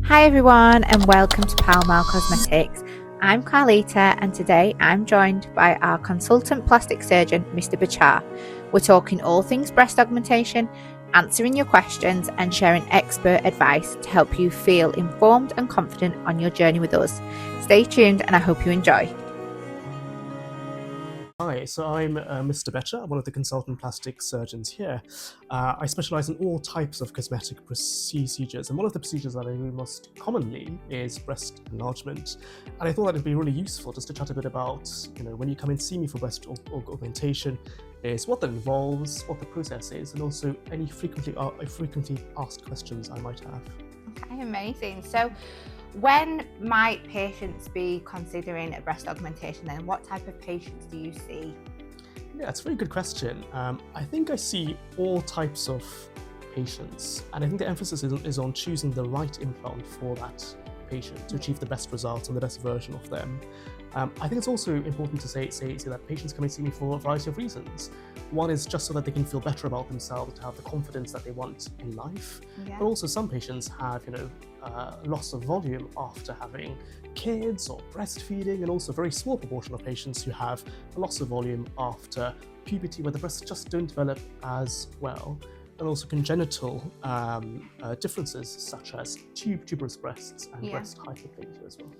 Hi everyone and welcome to Pall Mall Cosmetics. I'm Carlita and today I'm joined by our consultant plastic surgeon, Mr. Bechar. We're talking all things breast augmentation, answering your questions and sharing expert advice to help you feel informed and confident on your journey with us. Stay tuned and I hope you enjoy. Hi, so I'm Mr. Bechar, one of the consultant plastic surgeons here. I specialize in all types of cosmetic procedures, and one of the procedures that I do most commonly is breast enlargement. And I thought that it'd be really useful just to chat a bit about, when you come and see me for breast augmentation, is what that involves, what the process is, and also any frequently asked questions I might have. Okay, amazing. So when might patients be considering a breast augmentation then? What type of patients do you see? Yeah, it's a very good question. I think I see all types of patients, and I think the emphasis is on choosing the right implant for that patient to achieve the best results and the best version of them. I think it's also important to say that patients come and see me for a variety of reasons. One is just so that they can feel better about themselves, to have the confidence that they want in life. Yeah. But also some patients have, loss of volume after having kids or breastfeeding, and also a very small proportion of patients who have a loss of volume after puberty, where the breasts just don't develop as well. And also congenital differences such as tuberous breasts and breast hyperplasia as well.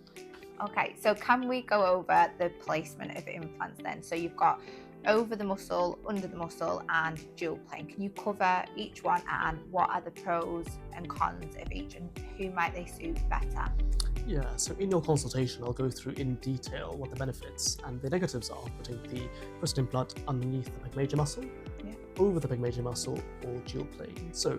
Okay, so can we go over the placement of implants then? So you've got over the muscle, under the muscle and dual plane. Can you cover each one and what are the pros and cons of each and who might they suit better? Yeah, so in your consultation, I'll go through in detail what the benefits and the negatives are of putting the breast implant underneath the pec major muscle, over the pec major muscle, or dual plane. So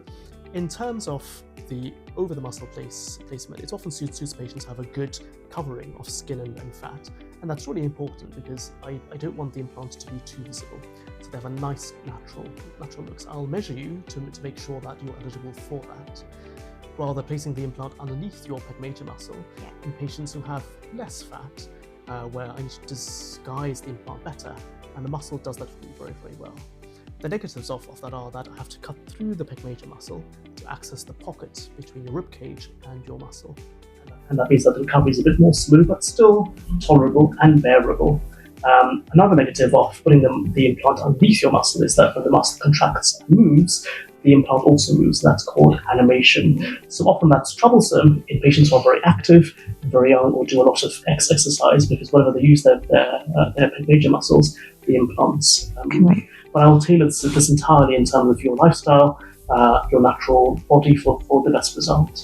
in terms of the over the muscle placement, it often suits patients to have a good covering of skin and fat. And that's really important because I don't want the implant to be too visible. So they have a nice natural look. So I'll measure you to make sure that you're eligible for that, rather placing the implant underneath your pec major muscle in patients who have less fat, where I need to disguise the implant better, and the muscle does that for me very, very well. The negatives of that are that I have to cut through the pec major muscle to access the pocket between your rib cage and your muscle. And that means that the recovery is a bit more smooth, but still tolerable and bearable. Another negative of putting the implant underneath your muscle is that when the muscle contracts and moves, the implant also moves. That's called animation. So often that's troublesome in patients who are very active, very young, or do a lot of exercise, because whenever they use their major muscles, the implants move. But I will tailor this entirely in terms of your lifestyle, your natural body for the best result.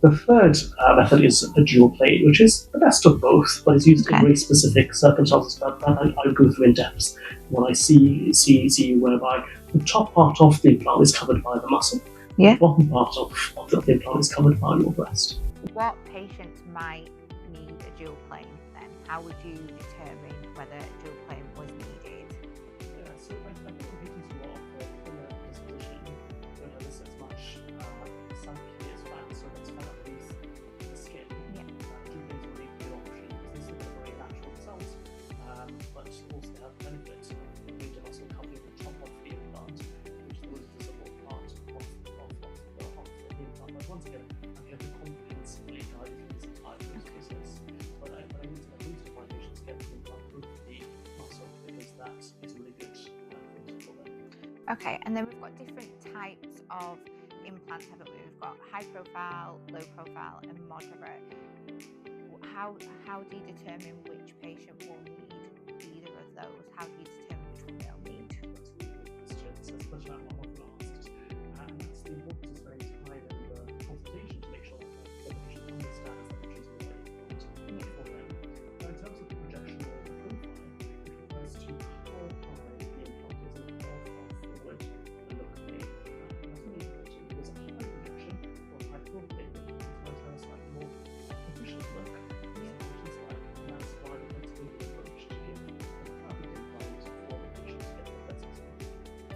The third method is a dual plane, which is the best of both, but is used in very specific circumstances that I'll go through in depth when I see you, whereby the top part of the implant is covered by the muscle, the bottom part of the implant is covered by your breast. What patients might need a dual plane then? How would you determine whether a dual plane was needed? Yeah, so I think patients who are of a disposition don't have as much sanity as fat, so let's cut up the skin. Dual planes are really a good option because they still get a very natural result, but also they have the benefit of the major muscle covering the top of the implant, which is the most visible part of the implant. But once again, I'm here to comprehensively guide you through this entire process. But I need to most of my patients get the implant over the muscle because that is really good for them. Okay, and then we've got different types of implants, haven't we? We've got high profile, low profile, and moderate. How do you determine which patient will need either of those? How do you determine which one they'll need? That's a really good question. So it's a question I'm often asked, and that's the importance of spending time in the consultation to make sure that the patient understands that they're choosing the right implant for them. Now, in terms of the projection or the profile, it refers to how high the implant is and how far forward the look may be. And that's really important because a high projection or a high profile might have a slightly more efficient look. And that's why we like to take the approach to give the perfect implant for the patient to get the best result.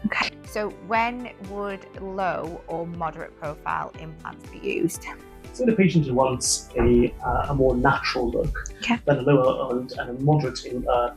Okay, so when would low or moderate profile implants be used? So in a patient who wants a more natural look, then a lower and a moderate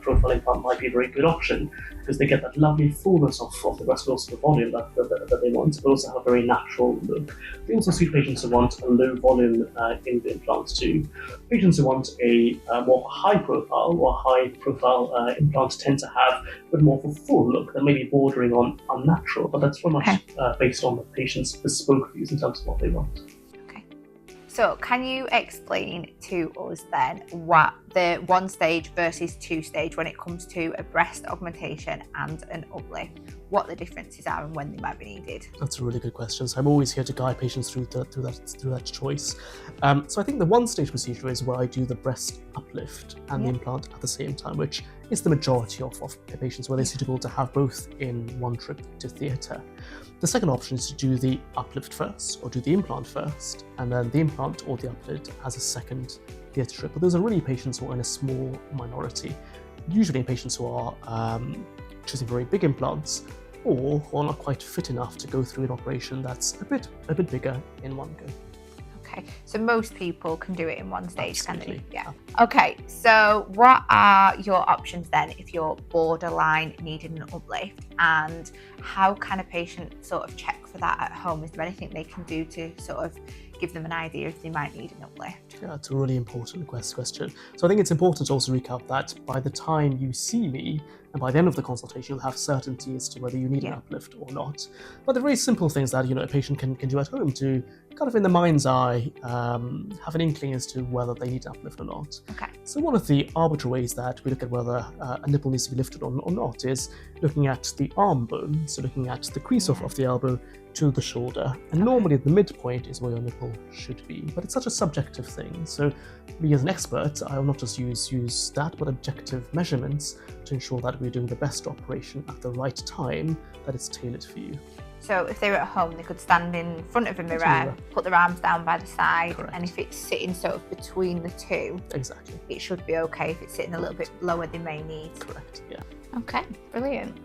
profile implant might be a very good option, because they get that lovely fullness of the breast, but also the volume that they want, but also have a very natural look. They also suit patients who want a low volume in the implants too. Patients who want a more high profile implant tend to have a bit more of a full look that may be bordering on unnatural, but that's very much based on the patient's bespoke views in terms of what they want. So can you explain to us then what the 1-stage versus 2-stage when it comes to a breast augmentation and an uplift, what the differences are and when they might be needed? That's a really good question. So I'm always here to guide patients through that choice. So I think the 1-stage procedure is where I do the breast uplift and the implant at the same time, which is the majority of the patients where they're suitable to have both in one trip to theatre. The second option is to do the uplift first, or do the implant first, and then the implant or the uplift as a second theatre trip. But those are really patients who are in a small minority, usually patients who are choosing very big implants, or who are not quite fit enough to go through an operation that's a bit bigger in one go. Okay, so most people can do it in 1 stage, Absolutely. can they? Yeah. Okay, so what are your options then if you're borderline needing an uplift, and how can a patient sort of check for that at home? Is there anything they can do to sort of give them an idea if they might need an uplift? Yeah, it's a really important question. So I think it's important to also recap that by the time you see me, and by the end of the consultation, you'll have certainty as to whether you need an uplift or not. But the very simple things that a patient can do at home to kind of in the mind's eye have an inkling as to whether they need an uplift or not. Okay. So one of the arbitrary ways that we look at whether a nipple needs to be lifted or not is looking at the arm bone, so looking at the crease of the elbow to the shoulder, and normally the midpoint is where your nipple should be, but it's such a subjective thing. So me as an expert, I will not just use that, but objective measurements to ensure that we're doing the best operation at the right time that is tailored for you. So if they were at home, they could stand in front of a mirror, put their arms down by the side, and if it's sitting sort of between the two, it should be okay. If it's sitting a little bit lower, they may need. Correct, yeah. Okay, brilliant.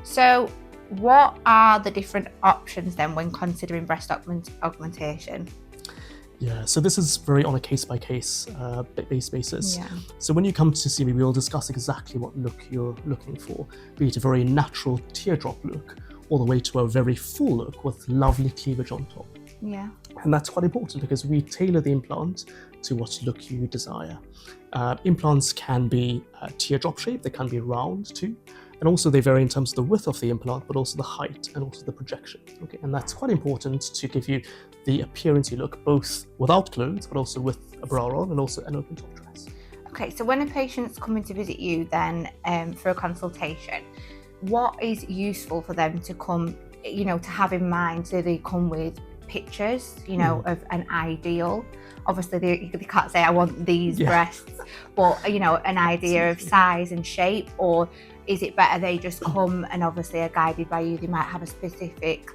So what are the different options then when considering breast augmentation? Yeah, so this is very on a case-by-case basis. Yeah. So when you come to see me, we'll discuss exactly what look you're looking for, be it a very natural teardrop look, all the way to a very full look with lovely cleavage on top. Yeah. And that's quite important because we tailor the implant to what look you desire. Implants can be teardrop shaped, they can be round too, and also they vary in terms of the width of the implant, but also the height and also the projection. Okay, and that's quite important to give you the appearance you look, both without clothes, but also with a bra on and also an open top dress. Okay, so when a patient's coming to visit you then for a consultation, what is useful for them to come, to have in mind? Do they come with pictures, of an ideal? Obviously, they can't say, I want these breasts, but, an idea of size and shape, or is it better they just come and obviously are guided by you? They might have a specific,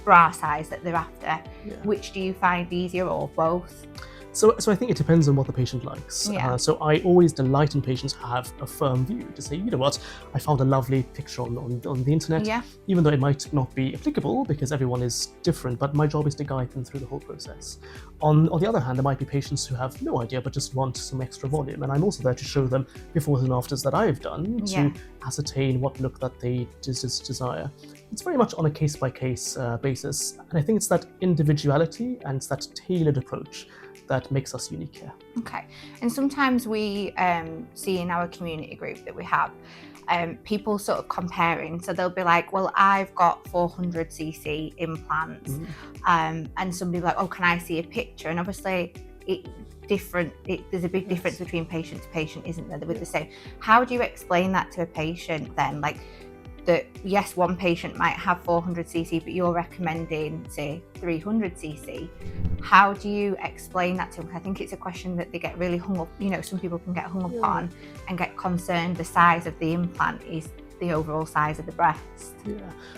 bra size that they're after. Yeah. Which do you find easier, or both? So I think it depends on what the patient likes. Yeah. So I always delight in patients to have a firm view, to say, you know what, I found a lovely picture on the internet, even though it might not be applicable because everyone is different, but my job is to guide them through the whole process. On the other hand, there might be patients who have no idea but just want some extra volume, and I'm also there to show them befores and afters that I've done to ascertain what look that they desire. It's very much on a case-by-case basis, and I think it's that individuality and it's that tailored approach that makes us unique here. Okay, and sometimes we see in our community group that we have people sort of comparing, so they'll be like, well, I've got 400cc implants, and somebody will be like, oh, can I see a picture? And obviously there's a big difference between patient to patient, isn't there, with the same. How do you explain that to a patient then, that yes, one patient might have 400cc, but you're recommending, say, 300cc. How do you explain that to them? I think it's a question that they get really hung up, some people can get hung up on and get concerned the size of the implant is the overall size of the breast. Yeah,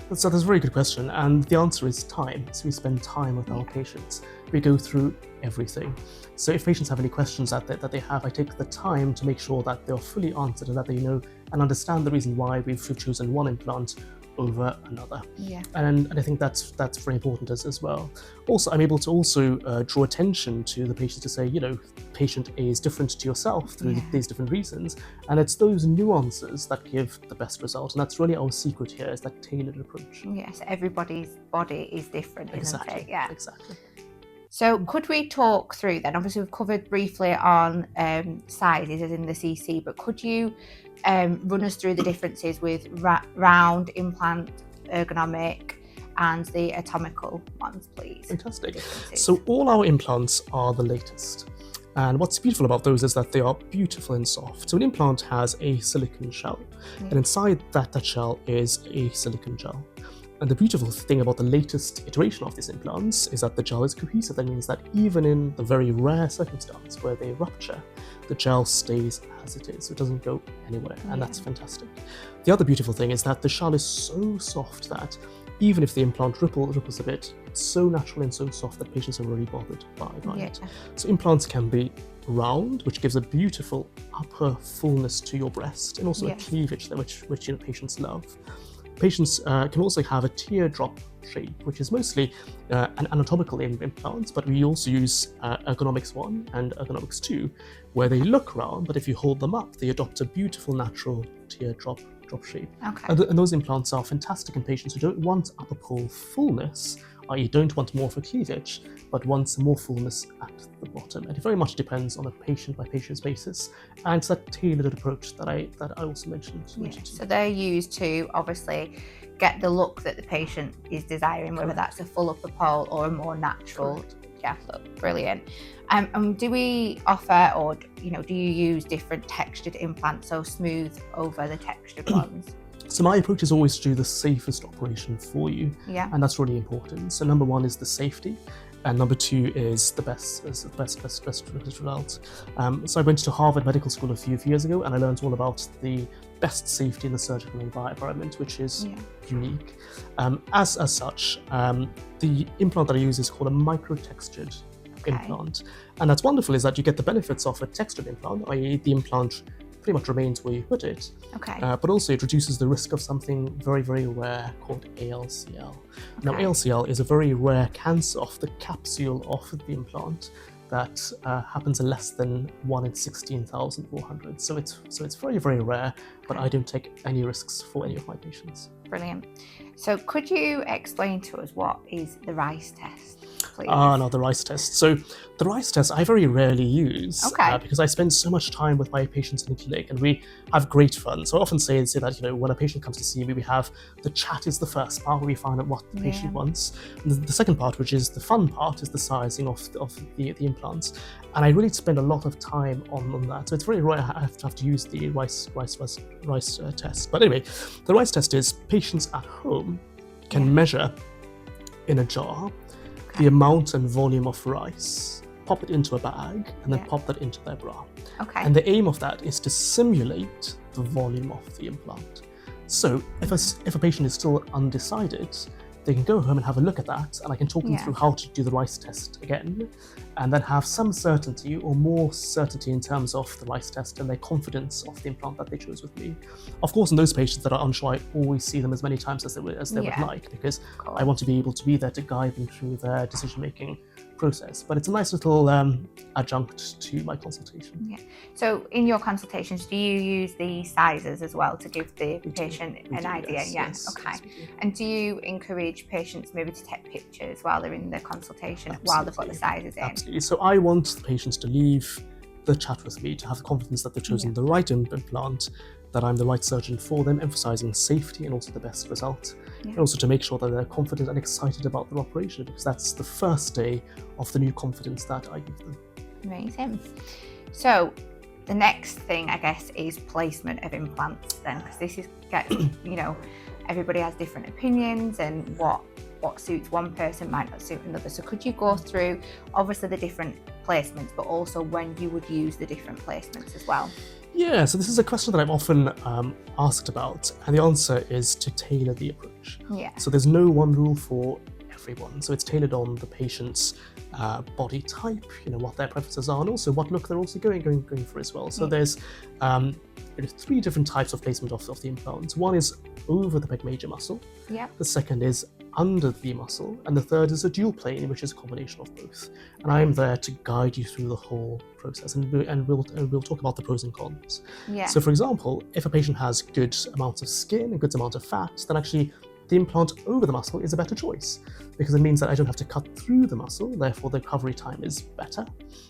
that's a very good question, and the answer is time. So we spend time with our patients. We go through everything. So if patients have any questions that they have, I take the time to make sure that they're fully answered and that they know and understand the reason why we've chosen one implant over another. Yeah. And I think that's very important as well. Also, I'm able to also draw attention to the patient to say, patient A is different to yourself through these different reasons, and it's those nuances that give the best result. And that's really our secret here, is that tailored approach. Yes, everybody's body is different, isn't it? Yeah, exactly. So could we talk through then? Obviously, we've covered briefly on sizes as in the CC, but could you run us through the differences with round, implant, ergonomic, and the atomical ones, please? Fantastic. So all our implants are the latest. And what's beautiful about those is that they are beautiful and soft. So an implant has a silicone shell, and inside that shell is a silicone gel. And the beautiful thing about the latest iteration of these implants is that the gel is cohesive. That means that even in the very rare circumstance where they rupture, the gel stays as it is. So it doesn't go anywhere, and that's fantastic. The other beautiful thing is that the shell is so soft that even if the implant ripples a bit, it's so natural and so soft that patients are really bothered by it. So implants can be round, which gives a beautiful upper fullness to your breast, and also a cleavage there, which patients love. Patients can also have a teardrop shape, which is mostly an anatomical implant, but we also use Ergonomics 1 and Ergonomics 2, where they look round, but if you hold them up, they adopt a beautiful natural teardrop shape. And those implants are fantastic in patients who don't want upper pole fullness, i.e. don't want more of a cleavage, but want more fullness at the bottom. And it very much depends on a patient-by-patient basis, and it's that tailored approach that I also mentioned. So they're used to obviously get the look that the patient is desiring, whether that's a full upper pole or a more natural look. Brilliant. And do we offer, or do you use different textured implants, so smooth over the textured ones? So my approach is always to do the safest operation for you, and that's really important. So number one is the safety, and number two is the best result. So I went to Harvard Medical School a few years ago, and I learned all about the best safety in the surgical environment, which is unique. As such, the implant that I use is called a micro-textured implant, and that's wonderful is that you get the benefits of a textured implant, i.e. the implant pretty much remains where you put it, but also it reduces the risk of something very, very rare called ALCL. Now, ALCL is a very rare cancer of the capsule of the implant that happens in less than 1 in 16,400. So it's very, very rare, but I don't take any risks for any of my patients. Brilliant. So could you explain to us what is the Rice test, please? No, the Rice test. So the Rice test I very rarely use because I spend so much time with my patients in the clinic, and we have great fun. So I often say that when a patient comes to see me, we have the chat is the first part where we find out what the patient wants. And the second part, which is the fun part, is the sizing of the implants. And I really spend a lot of time on that. So it's very rare I have to use the Rice test. But anyway, the Rice test is patients at home can measure in a jar the amount and volume of rice, pop it into a bag, and then pop that into their bra. And the aim of that is to simulate the volume of the implant. So if a patient is still undecided, they can go home and have a look at that, and I can talk them through how to do the Rice test again, and then have some certainty or more certainty in terms of the Rice test and their confidence of the implant that they chose with me. Of course, in those patients that are unsure, I always see them as many times as they would like, because I want to be able to be there to guide them through their decision-making process. But it's a nice little adjunct to my consultation. So in your consultations, do you use the sizes as well to give the patient an idea? Yes, and do you encourage patients maybe to take pictures while they're in the consultation while they've got the sizes in? Absolutely. So I want the patients to leave the chat with me, to have the confidence that they've chosen the right implant, that I'm the right surgeon for them, emphasizing safety and also the best result. And also to make sure that they're confident and excited about their operation, because that's the first day of the new confidence that I give them. Amazing. So the next thing, I guess, is placement of implants then, because this is, everybody has different opinions, and what suits one person might not suit another. So could you go through obviously the different placements, but also when you would use the different placements as well? Yeah, so this is a question that I'm often asked about, and the answer is to tailor the approach. So there's no one rule for everyone, so it's tailored on the patient's body type, what their preferences are, and also what look they're also going for as well. So there's 3 different types of placement of the implants. One is over the pec major muscle. Yeah. The second is under the muscle, and the third is a dual plane, which is a combination of both. And I am there to guide you through the whole process, and we'll talk about the pros and cons. Yeah. So, for example, if a patient has good amounts of skin and good amount of fat, then actually the implant over the muscle is a better choice, because it means that I don't have to cut through the muscle, therefore the recovery time is better.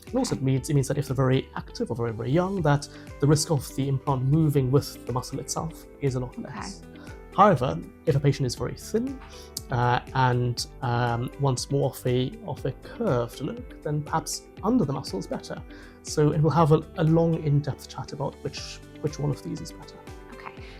And also it means that if they're very active or very, very young, that the risk of the implant moving with the muscle itself is a lot less. However, if a patient is very thin and wants more of a curved look, then perhaps under the muscle is better. So it will have a long, in-depth chat about which one of these is better.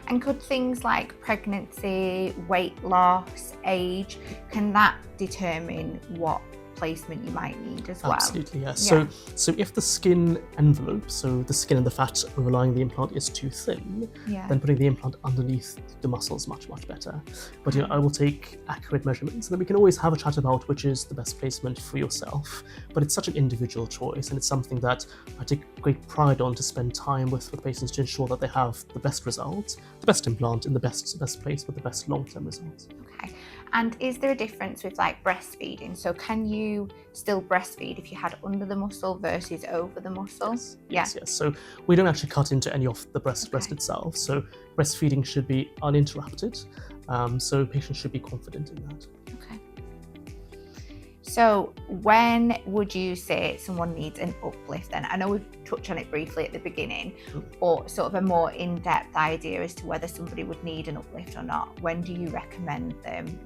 And could things like pregnancy, weight loss, age, can that determine what placement you might need as well? Absolutely, yes. Yeah. So if the skin envelope, so the skin and the fat overlying the implant is too thin, then putting the implant underneath the muscle is much, much better. But I will take accurate measurements, and then we can always have a chat about which is the best placement for yourself. But it's such an individual choice, and it's something that I take great pride on, to spend time with patients to ensure that they have the best results, the best implant in the best place with the best long-term results. Okay. And is there a difference with like breastfeeding? So can you still breastfeed if you had under the muscle versus over the muscle? Yes. So we don't actually cut into any of the breast itself. So breastfeeding should be uninterrupted. So patients should be confident in that. Okay. So when would you say someone needs an uplift then? I know we've touched on it briefly at the beginning, but sort of a more in-depth idea as to whether somebody would need an uplift or not. When do you recommend them?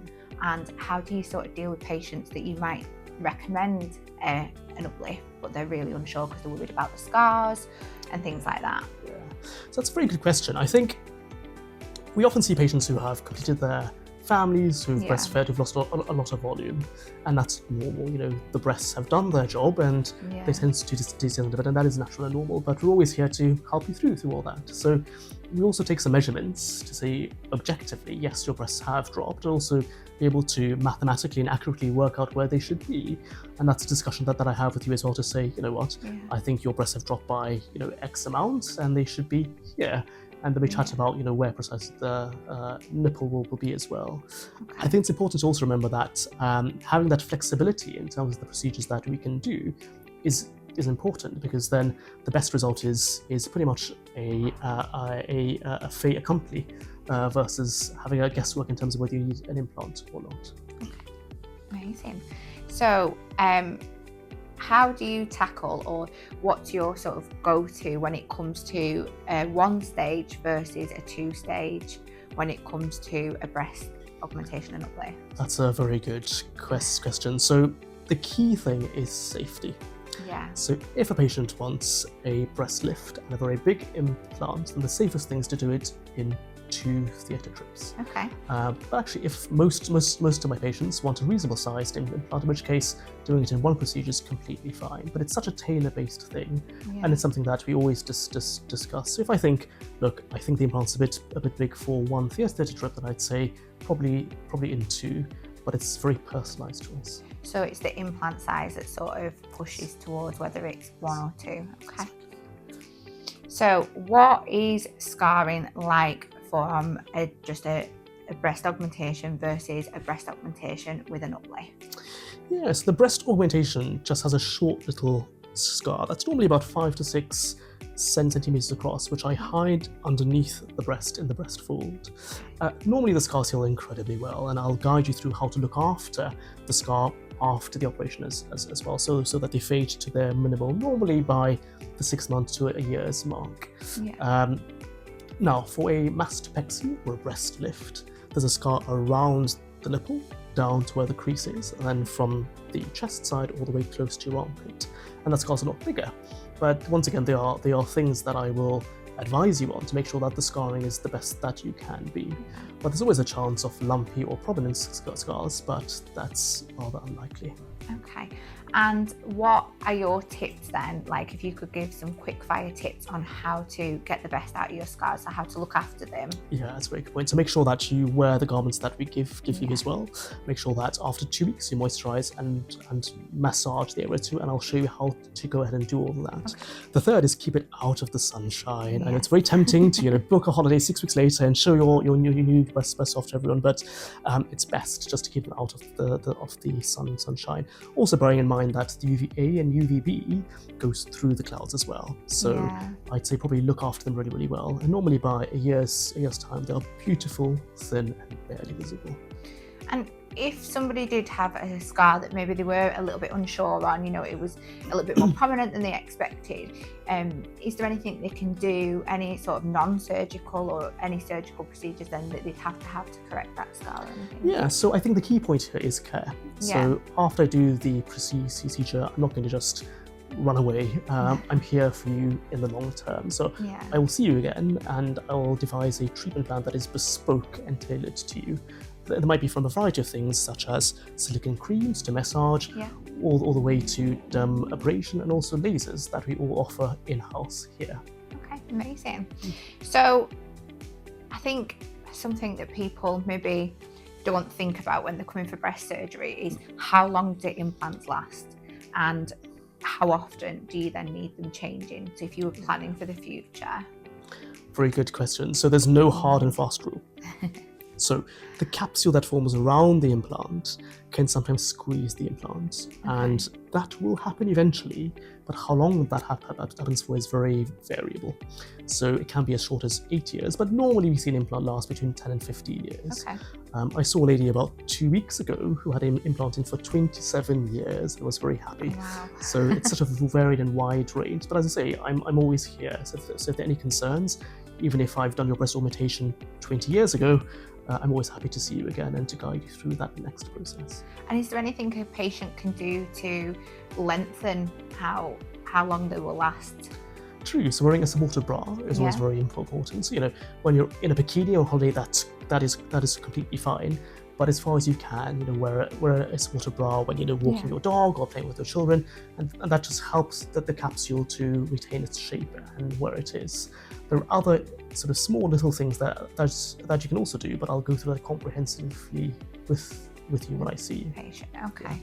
And how do you sort of deal with patients that you might recommend an uplift, but they're really unsure because they're worried about the scars and things like that? Yeah, so that's a very good question. I think we often see patients who have completed their families, who've breastfed, who've lost a lot of volume, and that's normal. The breasts have done their job, and they tend to descend a bit, and that is natural and normal. But we're always here to help you through all that. So we also take some measurements to say objectively, yes, your breasts have dropped, and also be able to mathematically and accurately work out where they should be. And that's a discussion that I have with you as well, to say, I think your breasts have dropped by X amount, and they should be here. And then we chat about where precisely the nipple will be as well. Okay. I think it's important to also remember that having that flexibility in terms of the procedures that we can do is important, because then the best result is pretty much a fait accompli versus having a guesswork in terms of whether you need an implant or not. Okay. Amazing. So how do you tackle, or what's your sort of go-to when it comes to a 1-stage versus a 2-stage when it comes to a breast augmentation and uplift? That's a very good question. So the key thing is safety. Yeah. So if a patient wants a breast lift and a very big implant, then the safest thing is to do it in 2 theatre trips. Okay. But actually, if most of my patients want a reasonable sized implant, in which case doing it in 1 procedure is completely fine. But it's such a tailor-based thing, and it's something that we always discuss. So if I think the implant's a bit big for 1 theatre trip, then I'd say probably in 2. But it's a very personalised choice. So it's the implant size that sort of pushes towards whether it's 1 or 2. Okay. So what is scarring like from just a breast augmentation versus a breast augmentation with an uplift? Yes, the breast augmentation just has a short little scar that's normally about 5 to 6 centimeters across, which I hide underneath the breast in the breast fold. Normally the scars heal incredibly well, and I'll guide you through how to look after the scar after the operation as well, so that they fade to their minimal, normally by the 6 months to a year's mark. Yeah. Now, for a mastopexy or a breast lift, there's a scar around the nipple down to where the crease is, and then from the chest side all the way close to your armpit, and that scar's a lot bigger. But once again, they are things that I will advise you on to make sure that the scarring is the best that you can be. But there's always a chance of lumpy or prominent scars, but that's rather unlikely. Okay. And what are your tips then? Like, if you could give some quick fire tips on how to get the best out of your scars, or how to look after them. Yeah, that's a very good point. So make sure that you wear the garments that we give you as well. Make sure that after 2 weeks you moisturize and massage the area too, and I'll show you how to go ahead and do all of that. Okay. The third is keep it out of the sunshine. And it's very tempting to book a holiday 6 weeks later and show your new breasts off to everyone, but it's best just to keep them out of the sunshine. Also bearing in mind that the UVA and UVB goes through the clouds as well. So I'd say probably look after them really, really well. And normally by a year's time, they're beautiful, thin, and barely visible. And if somebody did have a scar that maybe they were a little bit unsure on, it was a little bit more prominent than they expected, is there anything they can do, any sort of non-surgical or any surgical procedures then that they'd have to correct that scar or anything? Yeah, so I think the key point here is care. So after I do the procedure, I'm not going to just run away. I'm here for you in the long term. So I will see you again, and I will devise a treatment plan that is bespoke and tailored to you. There might be from a variety of things, such as silicone creams to massage, all the way to derm abrasion, and also lasers that we all offer in-house here. Okay, amazing. So I think something that people maybe don't think about when they're coming for breast surgery is how long do implants last, and how often do you then need them changing? So if you were planning for the future. Very good question. So there's no hard and fast rule. So the capsule that forms around the implant can sometimes squeeze the implant, and that will happen eventually, but how long that happens for is very variable. So it can be as short as 8 years, but normally we see an implant last between 10 and 15 years. I saw a lady about 2 weeks ago who had an implant in for 27 years and was very happy. Wow. So it's such a varied and wide range. But as I say, I'm always here. So if there are any concerns, even if I've done your breast augmentation 20 years ago, I'm always happy to see you again and to guide you through that next process. And is there anything a patient can do to lengthen how long they will last? True. So wearing a supportive bra is always very important. So when you're in a bikini or holiday, that is completely fine. But as far as you can, wear a supportive bra when walking your dog or playing with your children, and that just helps the capsule to retain its shape and where it is. There are other sort of small little things that you can also do, but I'll go through that comprehensively with you when I see you. Patient. Okay.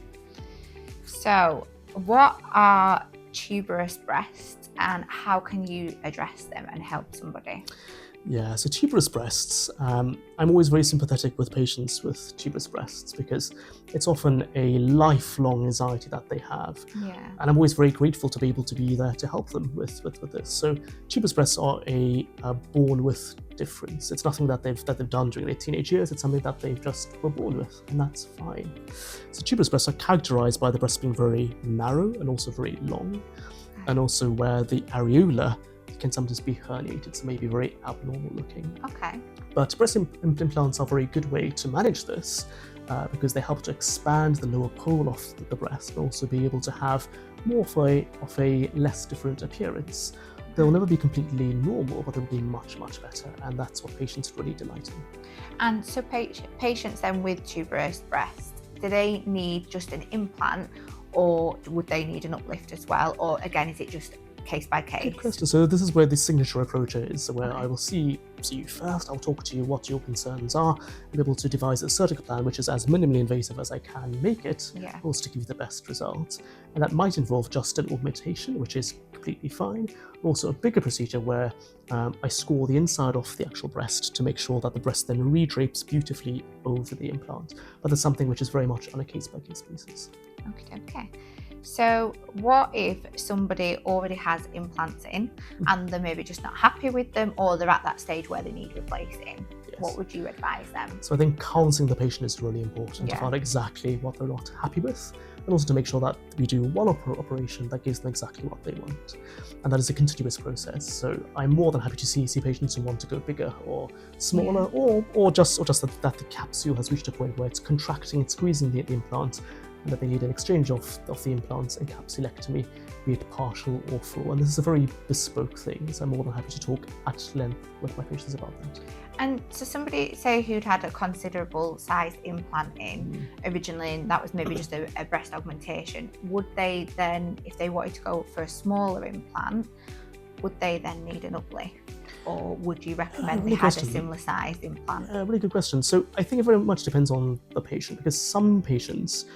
So, what are tuberous breasts, and how can you address them and help somebody? Yeah, so tuberous breasts, I'm always very sympathetic with patients with tuberous breasts because it's often a lifelong anxiety that they have. And I'm always very grateful to be able to be there to help them with this. So tuberous breasts are born with difference. It's nothing that they've done during their teenage years. It's something that they've just were born with, and that's fine. So tuberous breasts are characterized by the breast being very narrow and also very long, and also where the areola can sometimes be herniated, so maybe very abnormal looking. But breast implants are a very good way to manage this because they help to expand the lower pole of the breast and also be able to have more of a less different appearance. They'll never be completely normal, but they'll be much, much better, and that's what patients really delight in. And so patients then with tuberous breasts, do they need just an implant, or would they need an uplift as well? Or again, is it just case by case? Good question. So this is where the signature approach is, where I will see you first, I'll talk to you what your concerns are, and be able to devise a surgical plan which is as minimally invasive as I can make it, also to give you the best results. And that might involve just an augmentation, which is completely fine. Also a bigger procedure where I score the inside of the actual breast to make sure that the breast then redrapes beautifully over the implant. But that's something which is very much on a case-by-case basis. Okay. So what if somebody already has implants in and they're maybe just not happy with them, or they're at that stage where they need replacing? What would you advise them? So I think counselling the patient is really important to find out exactly what they're not happy with, and also to make sure that we do one operation that gives them exactly what they want. And that is a continuous process. So I'm more than happy to see patients who want to go bigger or smaller, or just that the capsule has reached a point where it's contracting, it's squeezing the implant, and that they need an exchange of the implants and capsulectomy, be it partial or full. And this is a very bespoke thing, so I'm more than happy to talk at length with my patients about that. And so somebody, say, who'd had a considerable sized implant in originally, and that was maybe just a breast augmentation, would they then, if they wanted to go for a smaller implant, would they then need an uplift? Or would you recommend they had a similar sized implant? Really good question. So I think it very much depends on the patient, because some patients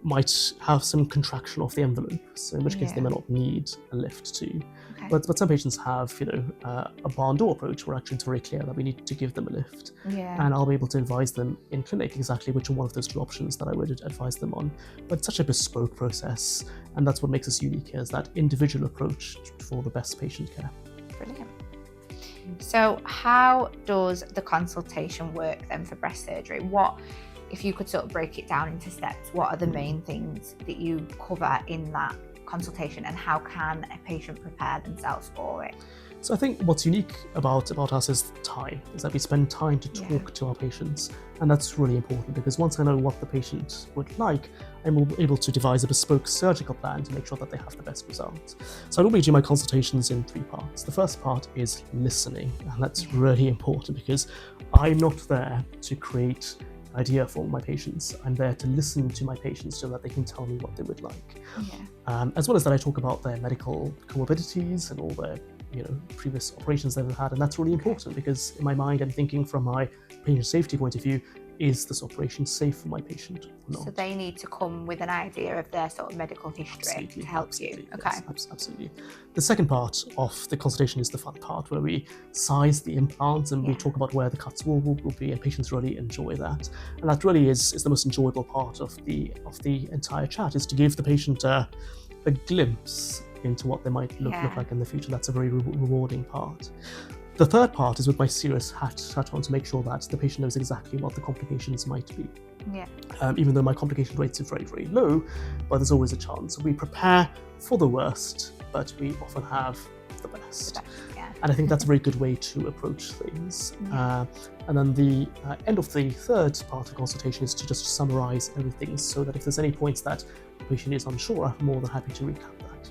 might have some contraction of the envelope, so in which case they may not need a lift too. Okay. But some patients have, a barn door approach where actually it's very clear that we need to give them a lift. Yeah. And I'll be able to advise them in clinic exactly which one of those two options that I would advise them on. But it's such a bespoke process, and that's what makes us unique here, is that individual approach for the best patient care. Brilliant. So how does the consultation work then for breast surgery? What, if you could sort of break it down into steps, what are the main things that you cover in that consultation, and how can a patient prepare themselves for it? So I think what's unique about us is time, is that we spend time to talk to our patients. And that's really important, because once I know what the patient would like, I'm able to devise a bespoke surgical plan to make sure that they have the best results. So I normally do my consultations in 3 parts. The first part is listening, and that's really important, because I'm not there to create an idea for my patients. I'm there to listen to my patients so that they can tell me what they would like. As well as that, I talk about their medical comorbidities and all their previous operations they've had, and that's really important, because in my mind I'm thinking from my patient safety point of view, is this operation safe for my patient or not? So they need to come with an idea of their sort of medical history to help you. Okay. Yes, absolutely. The second part of the consultation is the fun part, where we size the implants and we talk about where the cuts will be, and patients really enjoy that. And that really is the most enjoyable part of the entire chat, is to give the patient a glimpse into what they might look like in the future. That's a very rewarding part. The third part is with my serious hat on, to make sure that the patient knows exactly what the complications might be. Even though my complication rates are very, very low, but there's always a chance. We prepare for the worst, but we often have the best. And I think that's a very good way to approach things. And then the end of the third part of the consultation is to just summarize everything, so that if there's any points that the patient is unsure, I'm more than happy to recap that.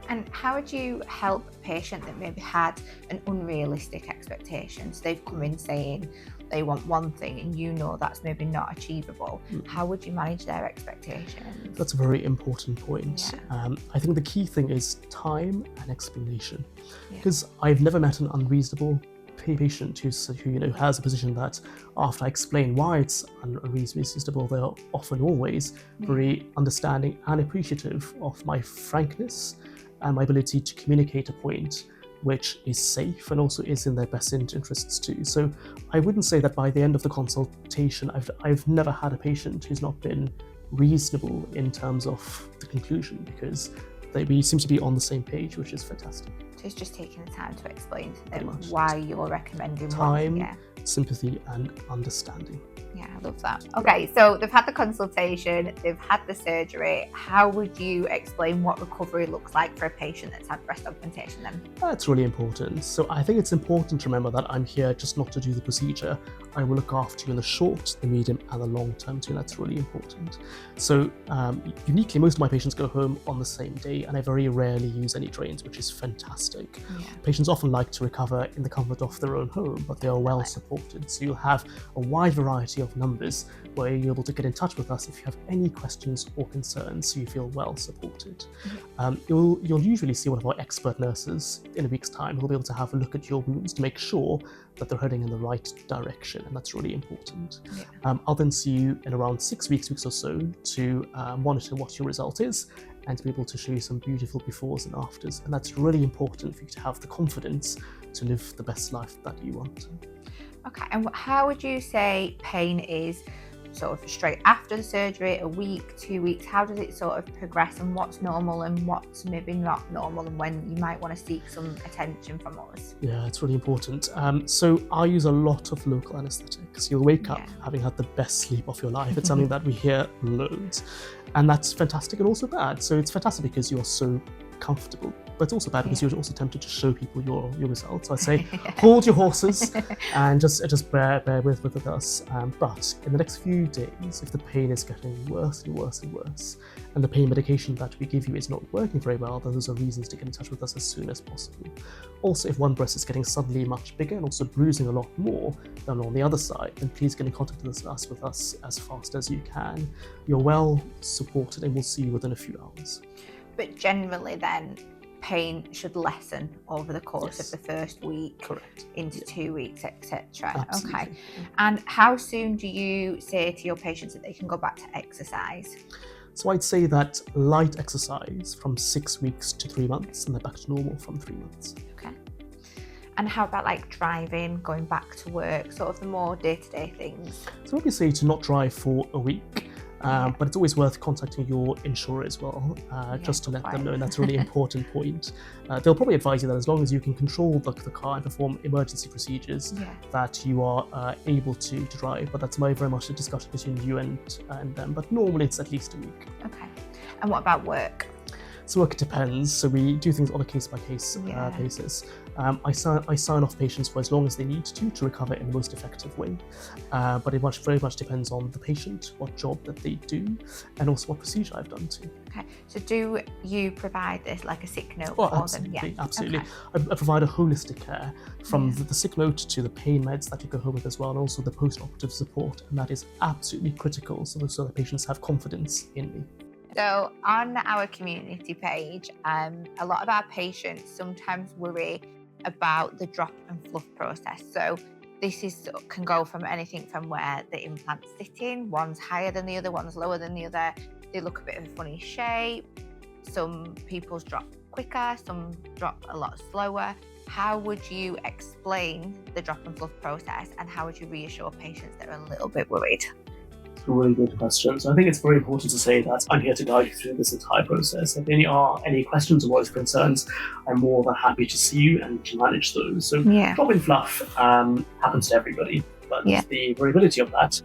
And how would you help a patient that maybe had an unrealistic expectation? So they've come in saying they want one thing, and that's maybe not achievable. How would you manage their expectations? That's a very important point. I think the key thing is time and explanation, because I've never met an unreasonable patient who has a position that, after I explain why it's unreasonable, they're often always very understanding and appreciative of my frankness and my ability to communicate a point which is safe and also is in their best interests too. So I wouldn't say that by the end of the consultation, I've never had a patient who's not been reasonable in terms of the conclusion, because we seem to be on the same page, which is fantastic. So it's just taking the time to explain to them why you're recommending time, sympathy and understanding. Yeah, I love that. Okay, so they've had the consultation, they've had the surgery. How would you explain what recovery looks like for a patient that's had breast augmentation then? That's really important. So I think it's important to remember that I'm here just not to do the procedure. I will look after you in the short, the medium and the long term too, and that's really important. So uniquely, most of my patients go home on the same day, and I very rarely use any drains, which is fantastic. Patients often like to recover in the comfort of their own home, but they are well supported. So you'll have a wide variety of numbers where you're able to get in touch with us if you have any questions or concerns, so you feel well supported. You'll usually see one of our expert nurses in a week's time who'll be able to have a look at your wounds to make sure that they're heading in the right direction, and that's really important. I'll then see you in around 6 weeks or so to monitor what your result is, and to be able to show you some beautiful befores and afters. And that's really important for you to have the confidence to live the best life that you want. Okay, and how would you say pain is sort of straight after the surgery, a week, 2 weeks? How does it sort of progress, and what's normal and what's maybe not normal, and when you might want to seek some attention from us? Yeah, it's really important. So I use a lot of local anaesthetics. You'll wake up having had the best sleep of your life. It's something that we hear loads, and that's fantastic and also bad. So it's fantastic because you're so comfortable but it's also bad because you're also tempted to show people your results. So I say, hold your horses and just bear with us. But in the next few days, if the pain is getting worse and worse and worse, and the pain medication that we give you is not working very well, then those are reasons to get in touch with us as soon as possible. Also, if one breast is getting suddenly much bigger and also bruising a lot more than on the other side, then please get in contact with us as fast as you can. You're well supported and we'll see you within a few hours. But generally then, pain should lessen over the course of the first week. Correct. Into 2 weeks, etc. Absolutely. Okay. And how soon do you say to your patients that they can go back to exercise? So I'd say that light exercise from 6 weeks to 3 months, and then back to normal from 3 months. Okay. And how about like driving, going back to work, sort of the more day-to-day things? So what we say to not drive for a week, but it's always worth contacting your insurer as well, just to let them know, and that's a really important point. They'll probably advise you that as long as you can control the car and perform emergency procedures, that you are able to drive, but that's very much a discussion between you and them, but normally it's at least a week. Okay. And what about work? So work depends. So we do things on a case-by-case basis. I sign off patients for as long as they need to recover in the most effective way. But it very much depends on the patient, what job that they do, and also what procedure I've done too. Okay. So do you provide this like a sick note for them? Yeah, absolutely. Okay. I provide a holistic care from the sick note to the pain meds that you go home with as well, and also the post-operative support, and that is absolutely critical so the patients have confidence in me. So on our community page, a lot of our patients sometimes worry about the drop and fluff process. So this can go from anything from where the implant's sitting, one's higher than the other, one's lower than the other. They look a bit of a funny shape. Some people's drop quicker, some drop a lot slower. How would you explain the drop and fluff process, and how would you reassure patients that are a little bit worried? A really good question. So I think it's very important to say that I'm here to guide you through this entire process. If there are any questions or worries, concerns, I'm more than happy to see you and to manage those. So drop and fluff happens to everybody, but the variability of that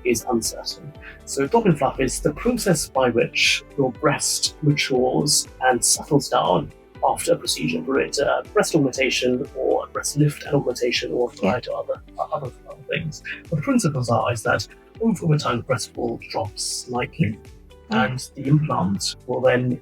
is uncertain. So drop and fluff is the process by which your breast matures and settles down after a procedure, be it breast augmentation or breast lift and augmentation or a variety of other things. But the principles is that over time the breast will drop slightly, and the implant will then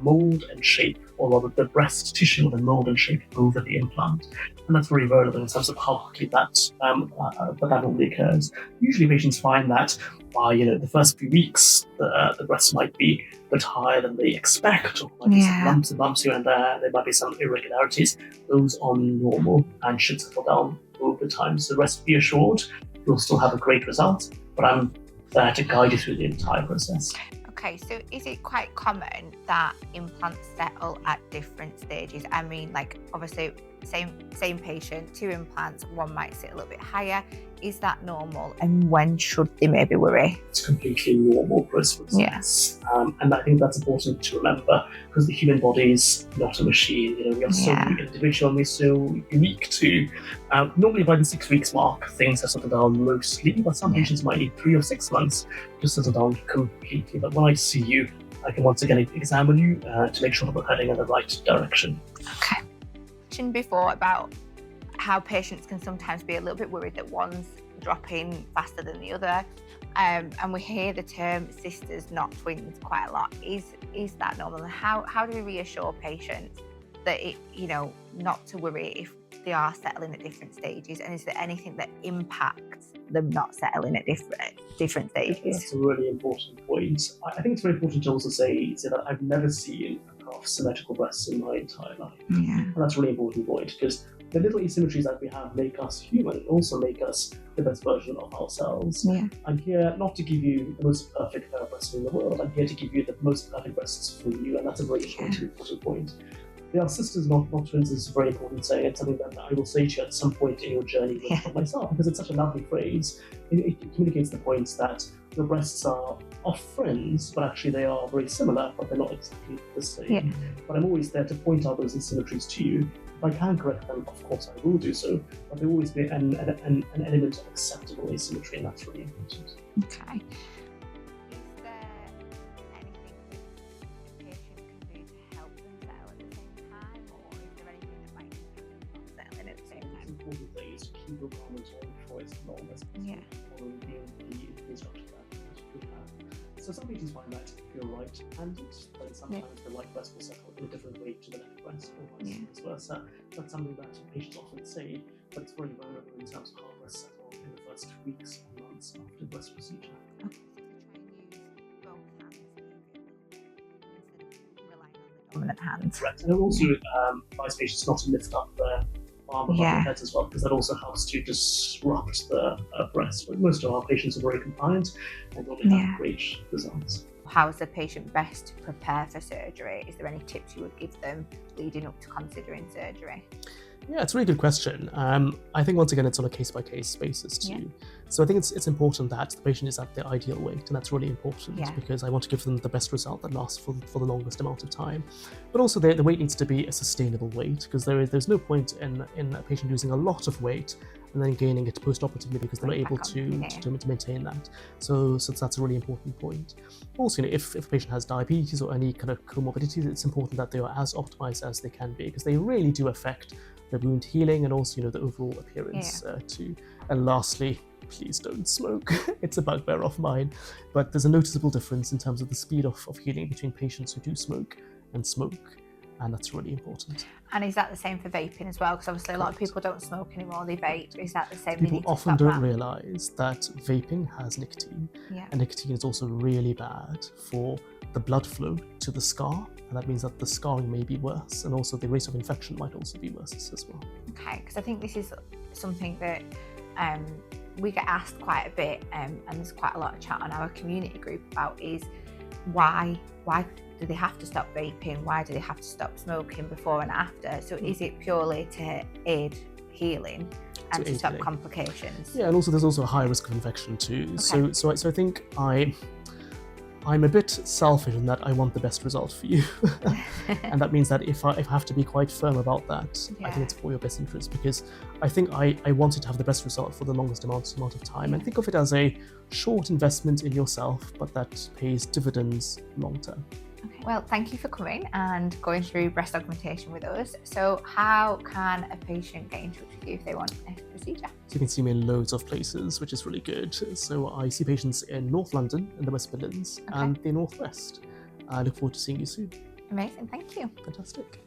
mold and shape, or rather the breast tissue will then mold and shape over the implant, and that's very relevant in terms of how quickly that normally occurs. Usually patients find that by the first few weeks the breast might be a bit higher than they expect, or might be some lumps and bumps here and there might be some irregularities. Those are normal and should settle down over time. So rest be assured, you'll still have a great result, but I'm there to guide you through the entire process. Okay, so is it quite common that implants settle at different stages? I mean, like obviously same patient, 2 implants, one might sit a little bit higher. Is that normal? And when should they maybe worry? It's a completely normal process. Yes. And I think that's important to remember, because the human body is not a machine. We are so individual and we're so unique too. Normally by the 6 weeks mark, things have settled down mostly, but some patients might need 3 or 6 months to settle down completely. But when I see you, I can once again examine you to make sure that we're heading in the right direction. Okay. Before about how patients can sometimes be a little bit worried that one's dropping faster than the other, and we hear the term sisters not twins quite a lot. Is that normal? And how do we reassure patients that not to worry if they are settling at different stages, and is there anything that impacts them not settling at different stages? That's a really important point. I think it's very important to also say that I've never seen symmetrical breasts in my entire life. And that's a really important point, because the little asymmetries that we have make us human and also make us the best version of ourselves. I'm here not to give you the most perfect pair of breasts in the world. I'm here to give you the most perfect breasts for you, and that's a very important point. They are sisters, not twins, is a very important saying. It's something that I will say to you at some point in your journey with myself, because it's such a lovely phrase. It communicates the points that your breasts are friends, but actually they are very similar, but they're not exactly the same. But I'm always there to point out those asymmetries to you. If I can correct them, of course I will do so, but there will always be an element of acceptable asymmetry, and that's really important. Okay. Is there anything that a patient can do to help themselves keep your garment on for as long as possible, following the instruction that you have. So some patients find that you're right-handed, but sometimes the right breast will settle in a different way to the left breast, or vice versa. That's something that patients often say, but it's very vulnerable in terms of how breasts settle in the first weeks or months after the breast procedure. Okay, so try and use both hands instead of relying on the dominant hand. Correct. And it also advise patients not to lift up their arm above their heads as well, because that also helps to disrupt the breast. But most of our patients are very compliant and normally have great results. How is the patient best prepared for surgery? Is there any tips you would give them leading up to considering surgery? Yeah, it's a really good question. I think once again, it's on a case-by-case basis too. So I think it's important that the patient is at their ideal weight, and that's really important because I want to give them the best result that lasts for the longest amount of time. But also the weight needs to be a sustainable weight, because there's no point in a patient losing a lot of weight and then gaining it post-operatively because they're not able to maintain that. So that's a really important point. Also, if a patient has diabetes or any kind of comorbidities, it's important that they are as optimized as they can be, because they really do affect the wound healing and also the overall appearance too. And lastly, please don't smoke. It's a bugbear of mine, but there's a noticeable difference in terms of the speed of healing between patients who do smoke and smoke, and that's really important. And is that the same for vaping as well? Because obviously a lot of people don't smoke anymore, they vape. Is that the same? People often don't realise that vaping has nicotine, and nicotine is also really bad for the blood flow to the scar, and that means that the scarring may be worse, and also the rate of infection might also be worse as well. Okay, because I think this is something that we get asked quite a bit, and there's quite a lot of chat on our community group about, is why do they have to stop vaping? Why do they have to stop smoking before and after? So is it purely to aid healing and to stop complications? Yeah, and also there's also a high risk of infection too. Okay. So I think I'm a bit selfish in that I want the best result for you. And that means that if I have to be quite firm about that, I think it's for your best interest, because I think I wanted to have the best result for the longest amount of time. And think of it as a short investment in yourself, but that pays dividends long term. Okay. Well, thank you for coming and going through breast augmentation with us. So how can a patient get in touch with you if they want a procedure? So you can see me in loads of places, which is really good. So I see patients in North London, in the West Midlands, and the North West. I look forward to seeing you soon. Amazing, thank you. Fantastic.